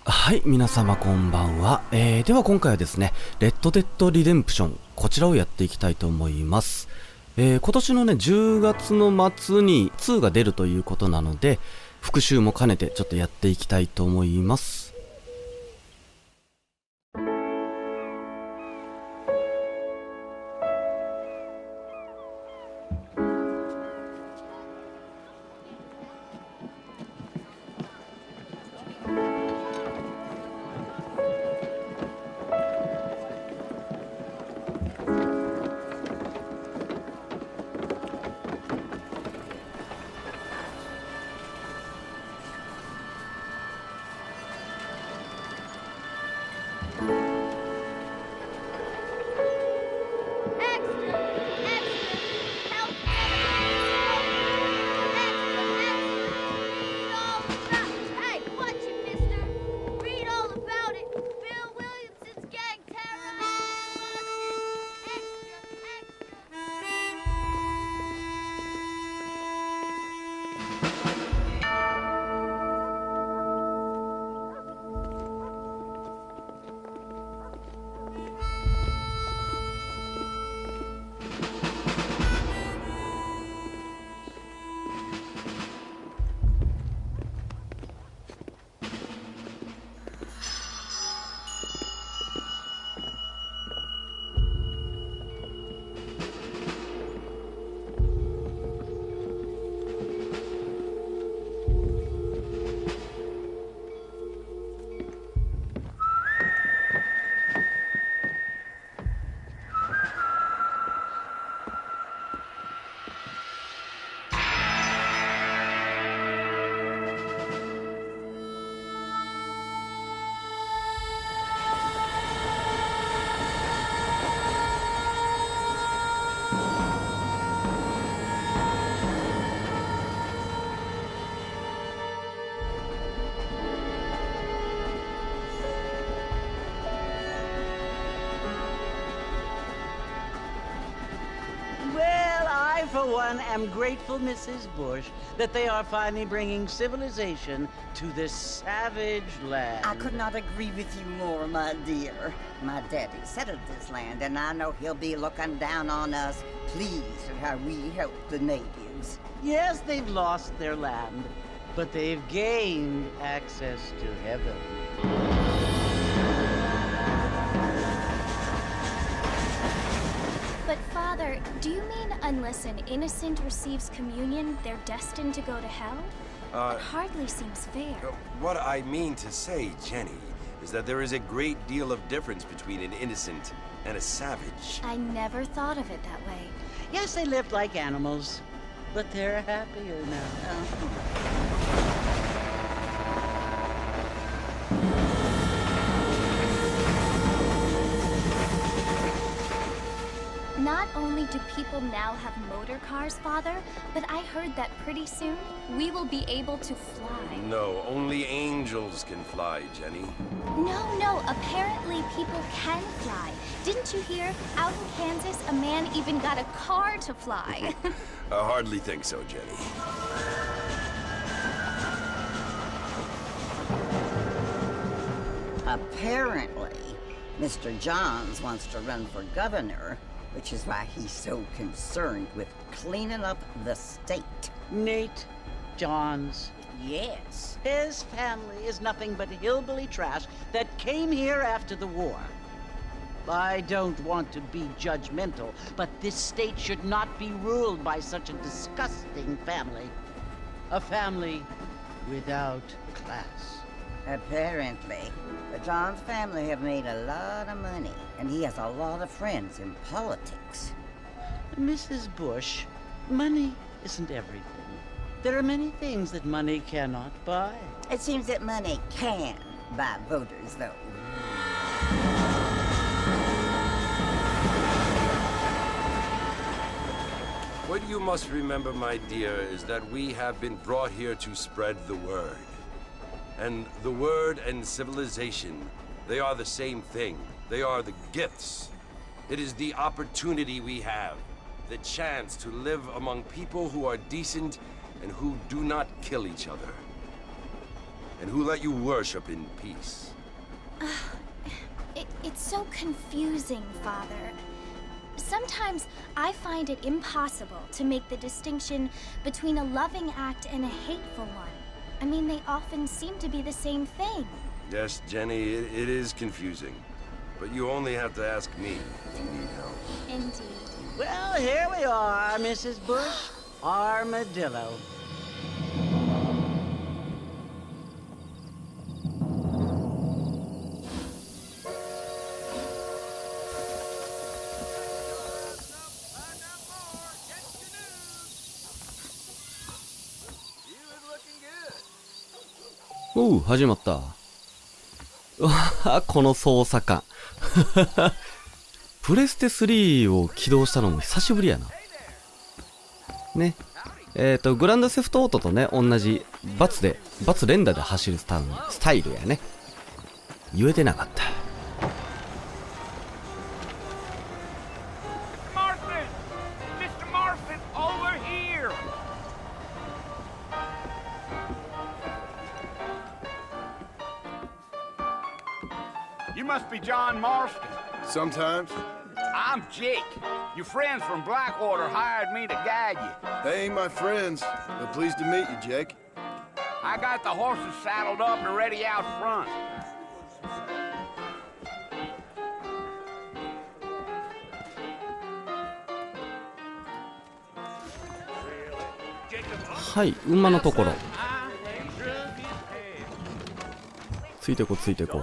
はい、皆様こんばんは。では今回はですね、レッドデッドリデンプション、こちらをやっていきたいと思います。今年のね、10月の末に2が出るということなので、復習も兼ねてちょっとやっていきたいと思います。For one, am grateful, Mrs. Bush, that they are finally bringing civilization to this savage land. I could not agree with you more, my dear. My daddy settled this land, and I know he'll be looking down on us, pleased at how we help the natives. Yes, they've lost their land, but they've gained access to heaven. But Father, do you mean unless an innocent receives communion, they're destined to go to hell? That hardly seems fair. What I mean to say, Jenny, is that there is a great deal of difference between an innocent and a savage. I never thought of it that way. Yes, they lived like animals, but they're happier now. Not only do people now have motor cars, Father, but I heard that pretty soon we will be able to fly. No, only angels can fly, Jenny. No, apparently people can fly. Didn't you hear? Out in Kansas, a man even got a car to fly. I hardly think so, Jenny. Apparently, Mr. Johns wants to run for governor, which is why he's so concerned with cleaning up the state. Nate Johns. Yes. His family is nothing but hillbilly trash that came here after the war. I don't want to be judgmental, but this state should not be ruled by such a disgusting family. A family without class. Apparently. The Johns family have made a lot of money, and he has a lot of friends in politics. Mrs. Bush, money isn't everything. There are many things that money cannot buy. It seems that money can buy voters, though. What you must remember, my dear, is that we have been brought here to spread the word. And the word and civilization, they are the same thing. They are the gifts. It is the opportunity we have, the chance to live among people who are decent and who do not kill each other. And who let you worship in peace? It's so confusing, Father. Sometimes I find it impossible to make the distinction between a loving act and a hateful one. I mean, they often seem to be the same thing. Yes, Jenny, it is confusing. But you only have to ask me if you need help. Indeed. Well, here we are, Mrs. Bush. Armadillo.始まった。うわこの操作感。プレステ3を起動したのも久しぶりやな。ね。グランドセフトオートとね、同じバツ連打で走るスタイルやね。言えてなかった。You must be John Marston. Sometimes. I'm Jake. Your friends from Blackwater hired me to guide you. They ain't my friends, but pleased to meet you, Jake. I got the horses saddled up and ready out front.はい、馬のところ。ついてこついてこ。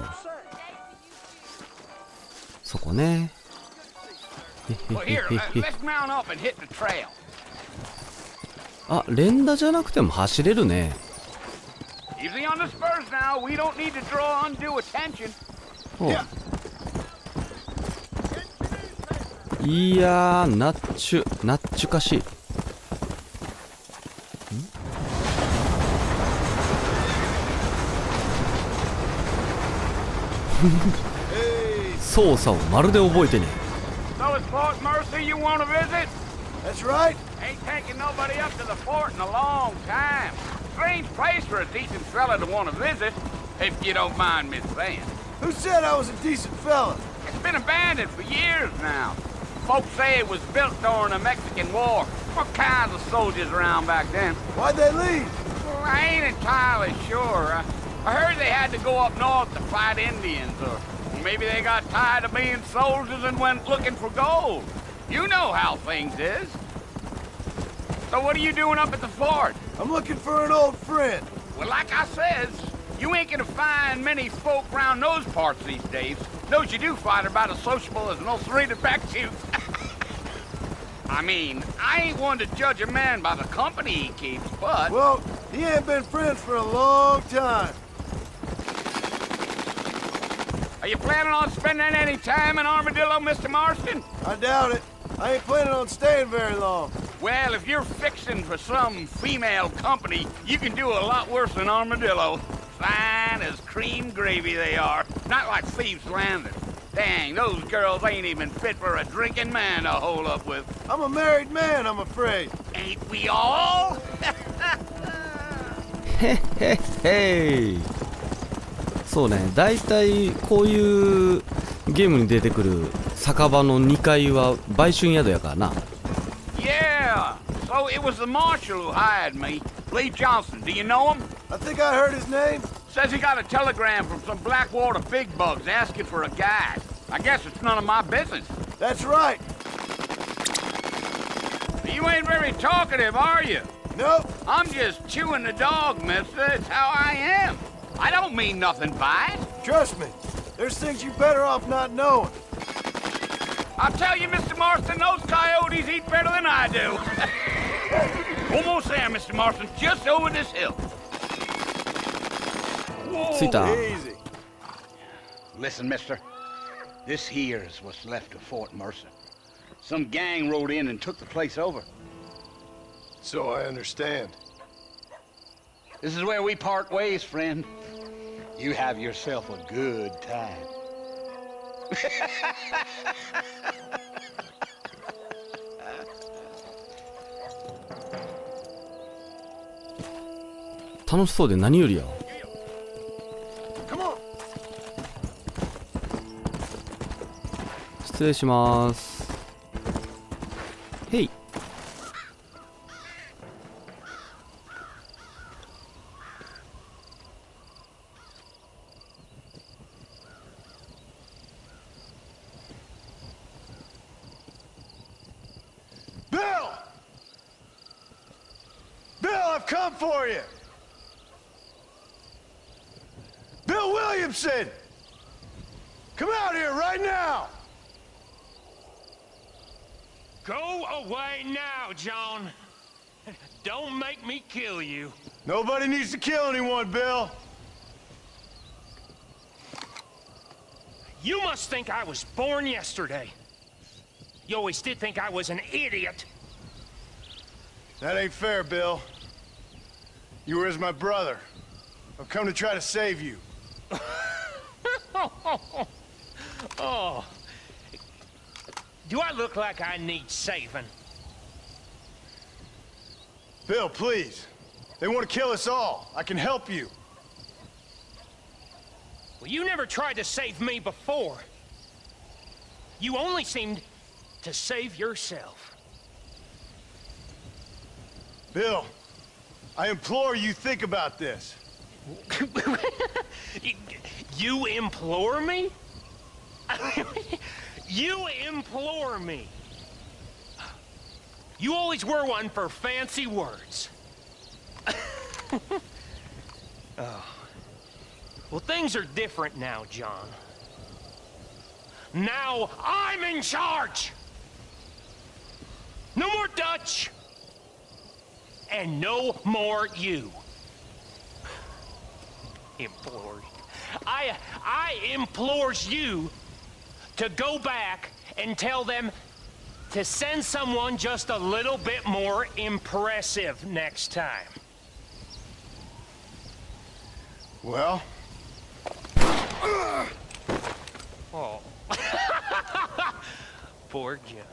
そこね。あ、連打じゃなくても走れるね。いやー、ナッチュかしい。操作をまるで覚えてねえ。So it's Fort Mercy you want to visit? That's right. Ain't taking nobody up to the fort in a long time. Strange place for a decent fella to want to visit, if you don't mind me saying. Who said I was a decent fella? It's been abandoned for years now. Folks say it was built during the Mexican War. What kinds of soldiers around back then? Why'd they leave? Well, I ain't entirely sure. I heard they had to go up north to fight Indians, or maybe they got tired of being soldiers and went looking for gold. You know how things is. So what are you doing up at the fort? I'm looking for an old friend. Well, like I says, you ain't gonna find many folk around those parts these days. Those you do find are about as sociable as most rated back to. I mean, I ain't one to judge a man by the company he keeps, but... Well, he ain't been friends for a long time. Are you planning on spending any time in Armadillo, Mr. Marston? I doubt it. I ain't planning on staying very long. Well, if you're fixing for some female company, you can do a lot worse than Armadillo. Fine as cream gravy they are. Not like Thieves' Landing. Dang, those girls ain't even fit for a drinking man to hole up with. I'm a married man, I'm afraid. Ain't we all? へへへい。そうね、だいたいこういうゲームに出てくる酒場の2階は売春宿やからな。Yeah, so it was the marshal who hired me. Lee Johnson, do you know him? I think I heard his name. Says he got a telegram from some Blackwater big bugs asking for a guide. I guess it's none of my business. That's right. You ain't very talkative, are you? Nope. I'm just chewing the dog, mister. It's how I am. I don't mean nothing by it. Trust me. There's things you're better off not knowing. I'll tell you, Mr. Marston, those coyotes eat better than I do. Almost there, Mr. Marston. Just over this hill. Whoa, easy. Listen, mister. This here is what's left of Fort Mercer. Some gang rode in and took the place over. So I understand. This is where we part ways, friend. You have yourself a good time. 楽しそうで何よりや。Come on. 失礼します。へい。I've come for you! Bill Williamson! Come out here right now! Go away now, John. Don't make me kill you. Nobody needs to kill anyone, Bill. You must think I was born yesterday. You always did think I was an idiot. That ain't fair, Bill. You were as my brother. I've come to try to save you. Oh. Do I look like I need saving? Bill, please. They want to kill us all. I can help you. Well, you never tried to save me before. You only seemed to save yourself. Bill, I implore you think about this. You implore me? You implore me. You always were one for fancy words. Oh. Well, things are different now, John. Now I'm in charge! No more Dutch! And no more you. Implores. I implores you to go back and tell them to send someone just a little bit more impressive next time. Well? Oh. Poor John.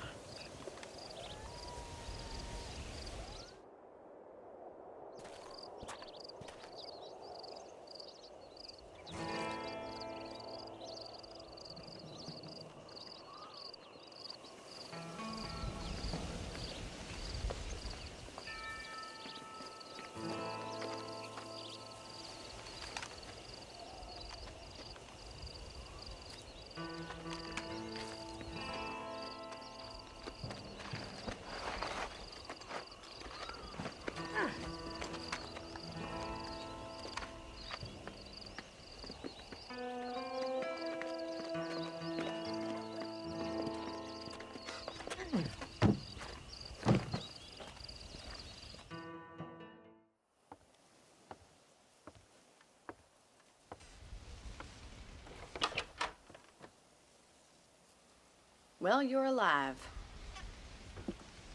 Well, you're alive.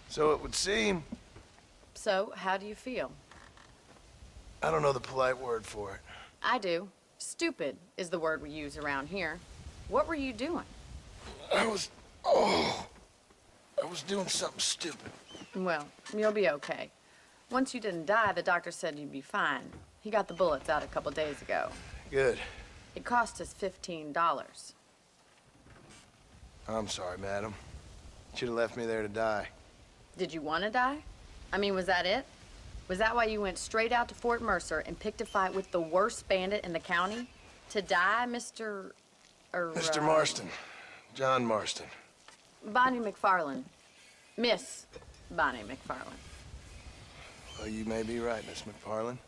So it would seem. So, how do you feel? I don't know the polite word for it. I do. Stupid is the word we use around here. What were you doing? I was doing something stupid. Well, you'll be okay. Once you didn't die, the doctor said you'd be fine. He got the bullets out a couple days ago. Good. It cost us $15. I'm sorry, madam. Should have left me there to die. Did you want to die? I mean, was that it? Was that why you went straight out to Fort Mercer and picked a fight with the worst bandit in the county? To die, Mr. Mr. Marston. John Marston. Bonnie McFarland. Miss Bonnie McFarland. Well, you may be right, Miss McFarland.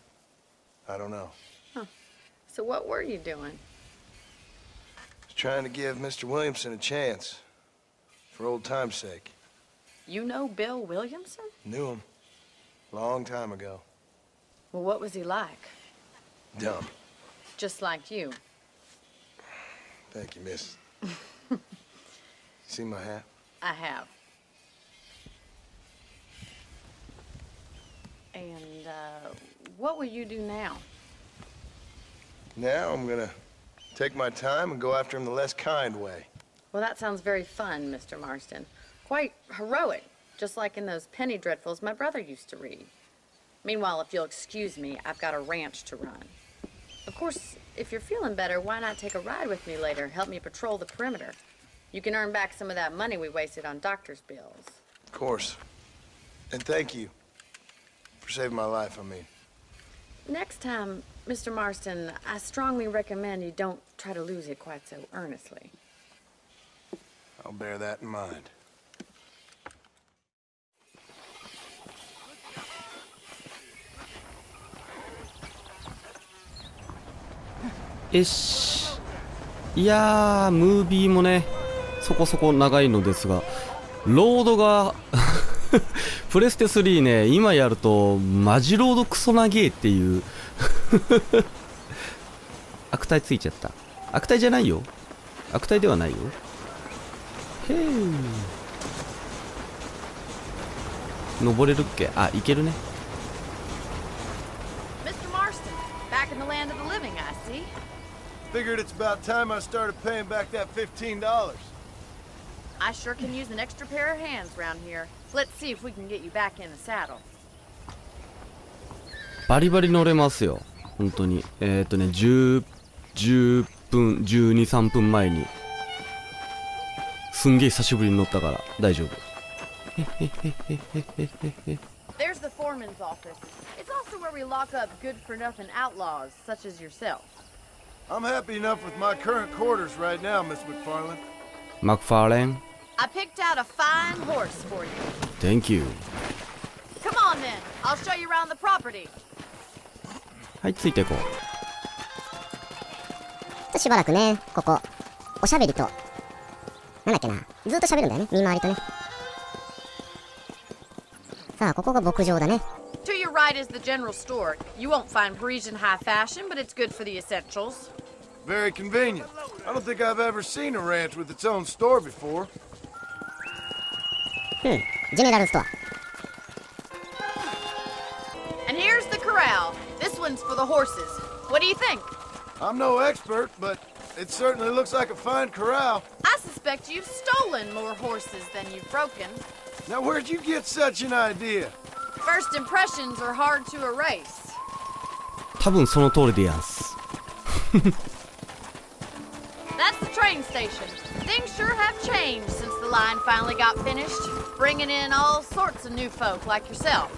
I don't know. Huh. So what were you doing? Trying to give Mr. Williamson a chance. For old time's sake. You know Bill Williamson? Knew him. Long time ago. Well, what was he like? Dumb. Just like you. Thank you, miss. See my hat? I have. And, what will you do now? Now I'm gonna take my time and go after him the less kind way. Well, that sounds very fun, Mr. Marston. Quite heroic, just like in those penny dreadfuls my brother used to read. Meanwhile, if you'll excuse me, I've got a ranch to run. Of course, if you're feeling better, why not take a ride with me later? Help me patrol the perimeter. You can earn back some of that money we wasted on doctor's bills. Of course. And thank you for saving my life, I mean. Next time, Mr. Marston, I strongly recommend you don't try to lose it quite so earnestly. I'll bear that in mind. よし。いやー、ムービーもね、そこそこ長いのですが、ロードがプレステ3ね、今やるとマジロードクソ長えっていう悪態ついちゃった。悪態じゃないよ。悪態ではないよ。へー。登れるっけ？あ、いけるね。Mr. Marston, back in the land of the living, I see. Figured it's about time I started paying back that $15. I sure can use an extra pair of hands around here. Let's see if we can get you back in the saddle. バリバリ乗れますよ。本当に。10分、12、3分前に。すんげえ久しぶりに乗ったから大丈夫。There's the foreman's office. It's also where we lock up good-for-nothing outlaws, such as yourself. I'm happy enough with my current quarters right now, Miss McFarlane. マクファーレン。I picked out a fine horse for you. Thank you. Come on then. I'll show you around the property. はい、ついていこう。しばらくね、ここ、おしゃべりと、なんだっけな、ずっと喋るんだよね、見回りとね。さあ、ここが牧場だね。To your right is the general store. You won't find Parisian high fashion, but it's good for the essentials. Very convenient. I don't think I've ever seen a ranch with its own store before. ジェネラルストア。And here's the corral. This one's for the horses. What do you think? I'm no expert, but it certainly looks like a fine corral. I suspect you've stolen more horses than you've broken. Now, where'd you get such an idea? First impressions are hard to erase. 多分その通りでやんす。That's the train station. Things sure have changed since the line finally got finished, bringing in all sorts of new folk like yourself.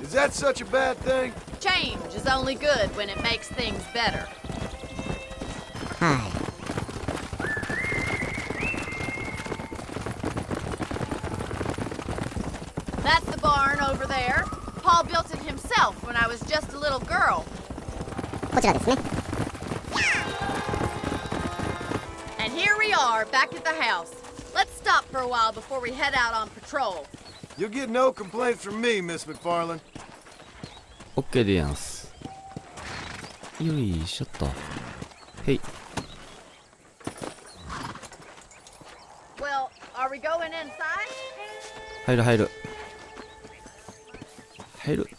Is that such a bad thing? Change is only good when it makes things better. はい。That's the barn over there. Paul built it himself when I was just a little girl. こちらですね。And here we are, back at the house. Let's stop for a while before we head out on patrol. You'll get no complaints from me, Miss McFarlane. OK でやんす。よいしょっと。へい。Well, are we going inside? 入る入る。入る。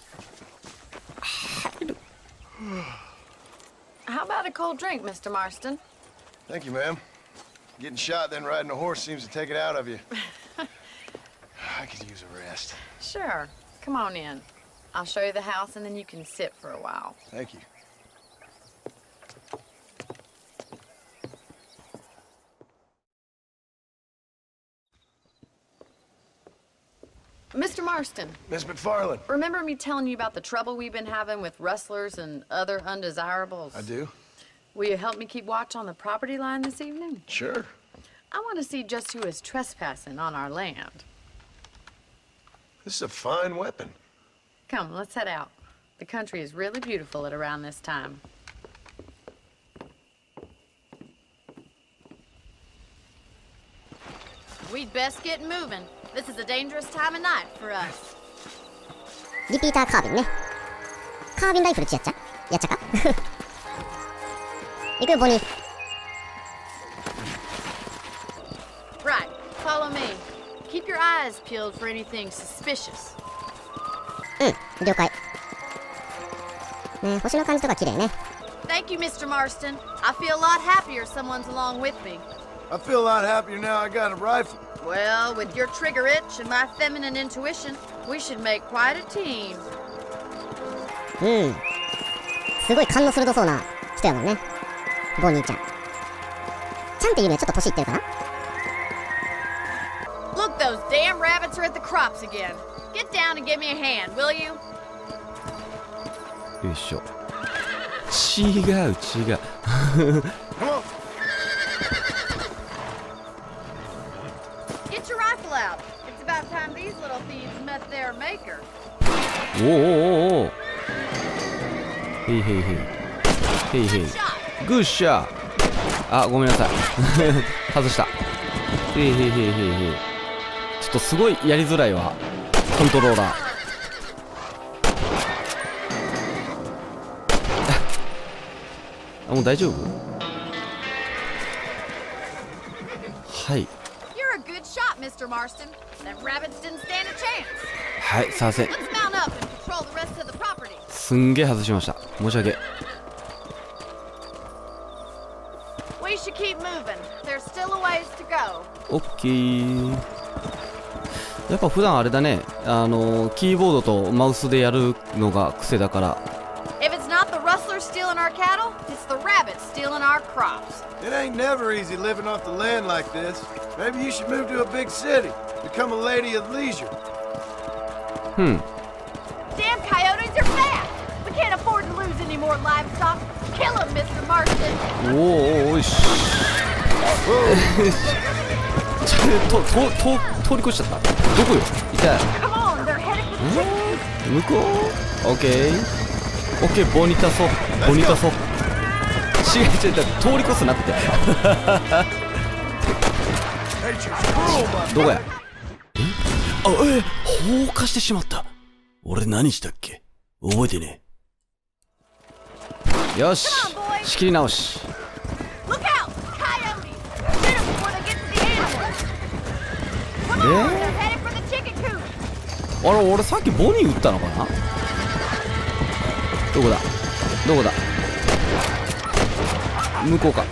入る。How about a cold drink, Mr. Marston? Thank you, ma'am. Getting shot then riding a horse seems to take it out of you. I could use a rest. Sure. Come on in. I'll show you the house and then you can sit for a while. Thank you. Mr. Marston, Miss McFarlane. remember me telling you about the trouble we've been having with rustlers and other undesirables? I do. Will you help me keep watch on the property line this evening? Sure. I want to see just who is trespassing on our land. This is a fine weapon. Come, let's head out. The country is really beautiful at around this time. We'd best get moving. This is a dangerous time of night for us. リピーターカービンね。カービンライフルやっちゃか行くよ、ボニー。Right, follow me. Keep your eyes peeled for anything suspicious. うん、了解。ね、星の感じとか綺麗ね。Thank you, Mr. Marston. I feel a lot happier someone's along with me. I feel a lot happier now I got a rifle. Well, with your trigger itch and my feminine intuition, we should make quite a team. うん。すごい感の鋭そうな人やもんね。ボニーちゃん。ちゃんっていうのはちょっと年いってるかな。 Look, those damn rabbits are at the crops again. Get down and give me a hand, will you? よいしょ。違う違う。Get your rifle out. It's about time these little thieves met their maker. おおおお。へいへいへい。へいへい。グッシャー。あ、ごめんなさい。外した。へいへいへいへいへい。ちょっとすごいやりづらいわ。コントローラー。あ、もう大丈夫？はい。You're a good shot, Mr. Marston. Them rabbits didn't stand a chance. はい、すいません。 Let's mount up and patrol the rest of the property. すんげえ外しました。申し訳。We should keep moving. There's still a ways to go. オッケー。やっぱ普段あれだね。キーボードとマウスでやるのが癖だから。If it's not the rustlers stealing our cattle, it's the rabbits stealing our crops. It ain't never easy living off the land like this. Maybe you should move to a big city. Become a lady of leisure. Damn coyotes are fast. We can't afford to lose any more livestock. Kill them, Mr. Marston. おーし。通り越しちゃった。どこよ。痛い。 Come on, they're headed for the chickens. 向こう。オッケー。オッケー、ボニタソ。ボニタソ。違う、通り越すなって。どこや。放火してしまった。俺何したっけ。覚えてねえ。よし、仕切り直し。 Look out, coyotes. Get them before they get to the animals. Come on, they're headed for the chicken coop. あれ、俺さっきボニー撃ったのかな。どこだどこだ。向こうか。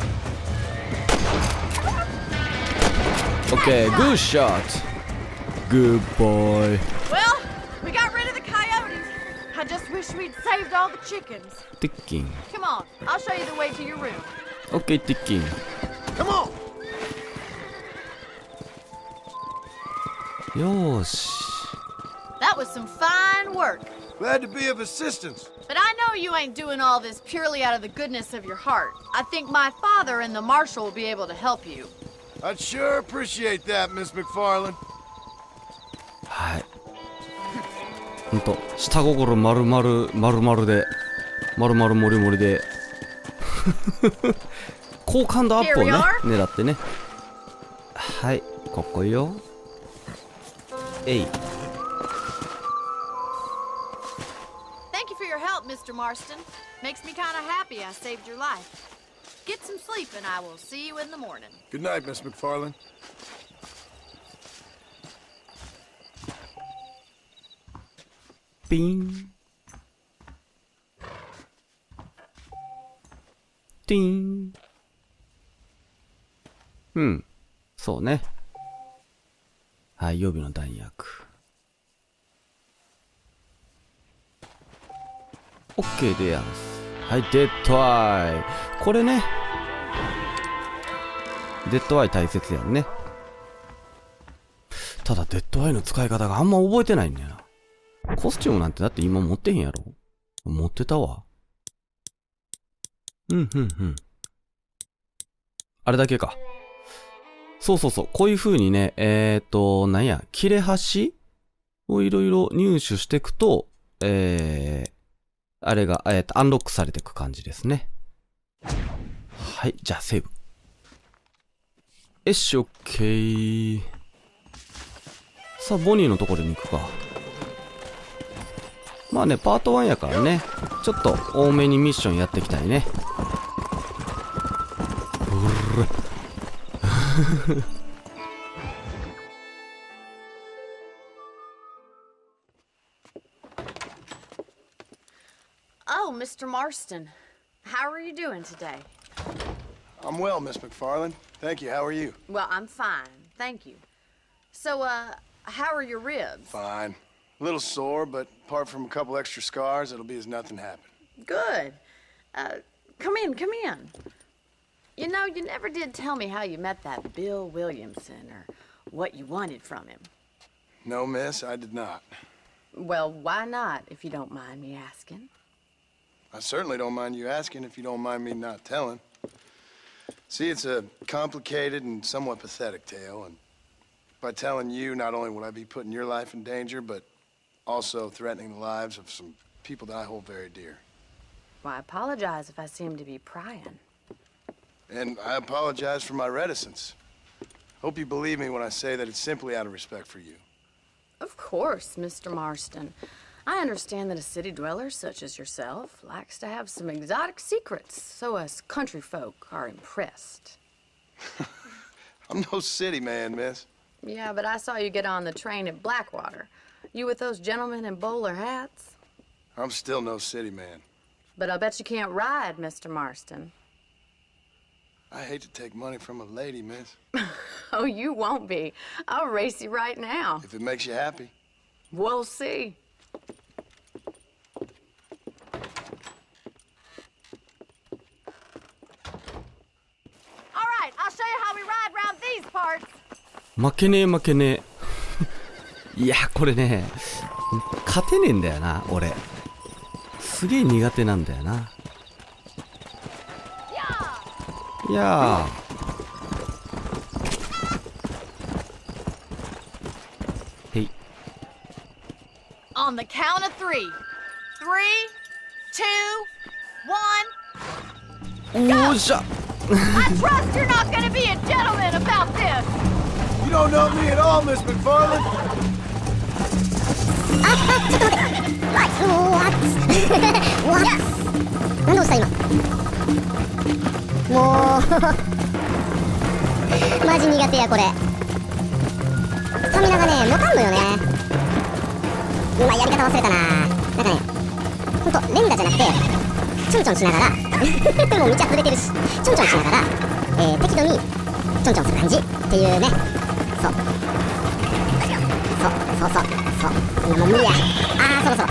オッケー、グッショット。グッボーイ。 Well, we got rid of the coyotes. I just wish we'd saved all the chickens. ティッキン。 Come on, I'll show you the way to your room. オッケー、ティッキン。 Come on! よーし。 That was some fine work. Glad to be of assistance. But I know you ain't doing all this purely out of the goodness of your heart. I think my father and the marshal will be able to help you. I'd sure appreciate that, Miss McFarland. はい。ほんと、下心丸々で、丸々もりもりで、好感度アップをね、狙ってね。はい、かっこいいよ。えい。Thank you for your help, Mr. Marston. Makes me kind of happy I saved your life. Get some sleep and I will see you in the morning. Good night, Miss McFarland. ピン。ティーン。うん。そうね。はい、予備の弾薬。OK でやる。はい、デッドアイ。これね。デッドアイ大切やんね。ただ、デッドアイの使い方があんま覚えてないんだよな。コスチュームなんてだって今持ってへんやろ。持ってたわ。あれだけか。そうそうそう。こういう風にね、なんや、切れ端をいろいろ入手していくと、あれが、アンロックされていく感じですね。はい、じゃあセーブ。よし、オッケー。さあ、ボニーのところに行くか。まあね、パート1やからね、ちょっと多めにミッションやっていきたいね。Oh, Mr. Marston. How are you doing today? I'm well, Miss McFarland. Thank you. How are you? Well, I'm fine. Thank you. So, how are your ribs? Fine. A little sore, but apart from a couple extra scars, it'll be as nothing happened. Good. Come in, come in. You know, you never did tell me how you met that Bill Williamson or what you wanted from him. No, miss, I did not. Well, why not, if you don't mind me asking? I certainly don't mind you asking if you don't mind me not telling. See, it's a complicated and somewhat pathetic tale, and by telling you, not only will I be putting your life in danger, but also threatening the lives of some people that I hold very dear. Well, I apologize if I seem to be prying. And I apologize for my reticence. Hope you believe me when I say that it's simply out of respect for you. Of course, Mr. Marston. I understand that a city dweller such as yourself likes to have some exotic secrets, so us country folk are impressed. I'm no city man, miss. Yeah, but I saw you get on the train at Blackwater. You with those gentlemen in bowler hats? I'm still no city man. But I bet you can't ride, Mr. Marston. I hate to take money from a lady, miss. Oh, you won't be. I'll race you right now. If it makes you happy. We'll see. All right, I'll show you how we ride around these parts. 負けねえ負けねえ。いや、これね、勝てねえんだよな、俺。すげえ苦手なんだよな。いやー。へい。On the count of 3. 3, 2, 1. おーしゃ。I trust you're not gonna be a gentleman about this. You don't know me at all, Miss McFarland. あ、ちょっと待って。わっなんで押した今。もうマジ苦手やこれ。スタミナがね持たんのよね。うまいやり方忘れたな。なんかねほんと連打じゃなくてちょんちょんしながらもう道はずれてるしちょんちょんしながら、適度にちょんちょんする感じっていうね。そうもう無理や。あーそろそろ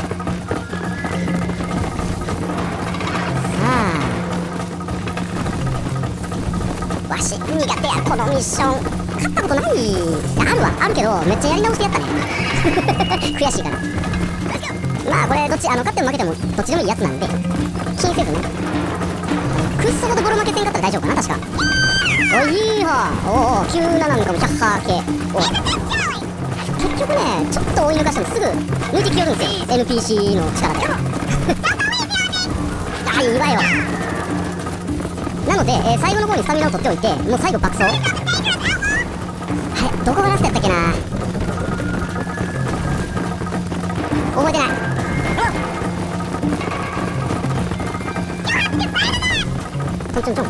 わし苦手やこのミッション。勝ったことない。あるけどめっちゃやり直してやったね悔しいからまあこれどっち勝っても負けてもどっちでもいいやつなんで気にせずね。くっそほどボロ負けせんかったら大丈夫かな確か。おいいはお急ななんかもキャッハー系。結局ねちょっと追い抜かしてもすぐ抜いてきよるんですよ NPC の力であいいわよ。なので、最後の方にスタミナを取っておいてもう最後爆走。はいどこがラストやったっけな覚えてない。ちょんちょん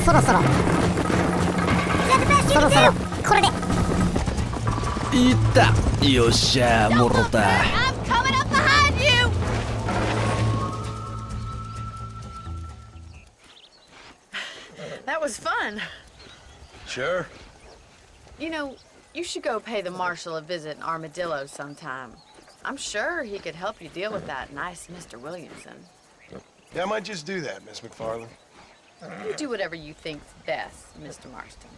そろそろこれでいったよっしゃもろた。 I'm coming up behind you. That was fun. Sure. You know, you should go pay the marshal a visit in Armadillo sometime. I'm sure he could help you deal with that nice Mr. Williamson. Yeah, I might just do that, Miss McFarland. You do whatever you think's best, Mr. Marston.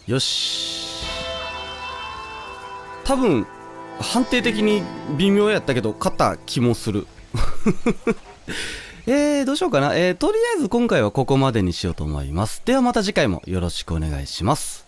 よし。多分判定的に微妙やったけど勝った気もするどうしようかな。とりあえず今回はここまでにしようと思います。ではまた次回もよろしくお願いします。